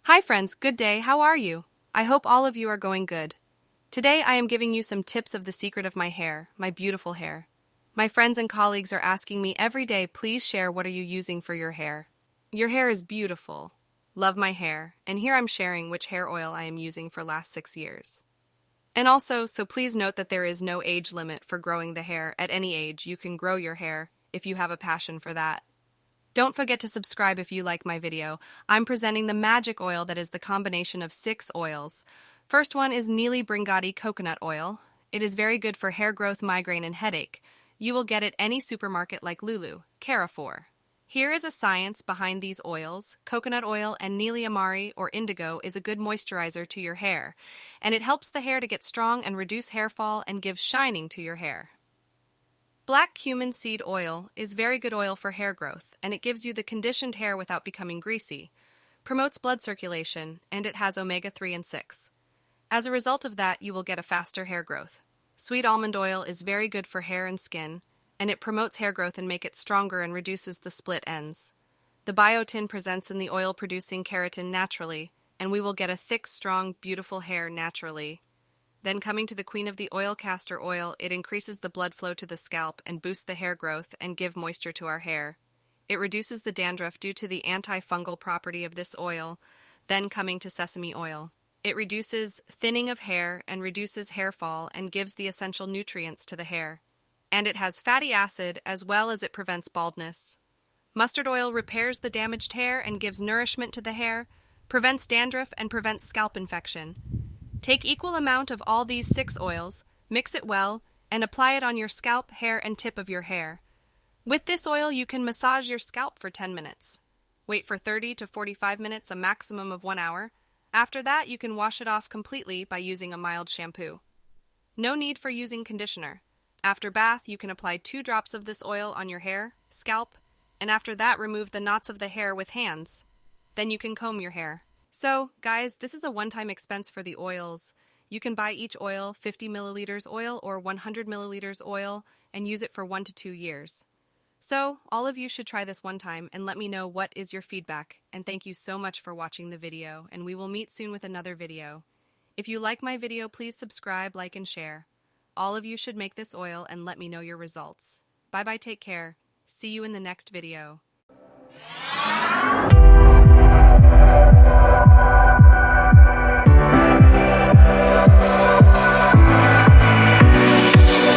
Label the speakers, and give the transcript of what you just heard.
Speaker 1: Hi friends, good day, how are you? I hope all of you are going good. Today I am giving you some tips of the secret of my hair, my beautiful hair. My friends and colleagues are asking me every day, please share what are you using for your hair. Your hair is beautiful. Love my hair, and here I'm sharing which hair oil I am using for last 6 years. And also, so please note that there is no age limit for growing the hair. At any age, you can grow your hair if you have a passion for that. Don't forget to subscribe if you like my video. I'm presenting the magic oil that is the combination of 6 oils. First one is Neeli Bringatti coconut oil. It is very good for hair growth, migraine, and headache. You will get it any supermarket like Lulu, Carrefour. Here is a science behind these oils. Coconut oil and Neeli Amari or indigo is a good moisturizer to your hair, and it helps the hair to get strong and reduce hair fall and gives shining to your hair. Black cumin seed oil is very good oil for hair growth, and it gives you the conditioned hair without becoming greasy, promotes blood circulation, and it has omega-3 and 6. As a result of that, you will get a faster hair growth. Sweet almond oil is very good for hair and skin, and it promotes hair growth and make it stronger and reduces the split ends. The biotin presents in the oil-producing keratin naturally, and we will get a thick, strong, beautiful hair naturally. Then coming to the queen of the oil, castor oil, it increases the blood flow to the scalp and boosts the hair growth and give moisture to our hair. It reduces the dandruff due to the antifungal property of this oil. Then coming to sesame oil. It reduces thinning of hair and reduces hair fall and gives the essential nutrients to the hair. And it has fatty acid as well as it prevents baldness. Mustard oil repairs the damaged hair and gives nourishment to the hair, prevents dandruff and prevents scalp infection. Take equal amount of all these 6 oils, mix it well, and apply it on your scalp, hair, and tip of your hair. With this oil, you can massage your scalp for 10 minutes. Wait for 30 to 45 minutes, a maximum of 1 hour. After that, you can wash it off completely by using a mild shampoo. No need for using conditioner. After bath, you can apply 2 drops of this oil on your hair, scalp, and after that, remove the knots of the hair with hands. Then you can comb your hair. So, guys, this is a one-time expense for the oils. You can buy each oil, 50 milliliters oil or 100 milliliters oil, and use it for 1 to 2 years. So, all of you should try this one time and let me know what is your feedback. And thank you so much for watching the video, and we will meet soon with another video. If you like my video, please subscribe, like, and share. All of you should make this oil and let me know your results. Bye-bye, take care. See you in the next video.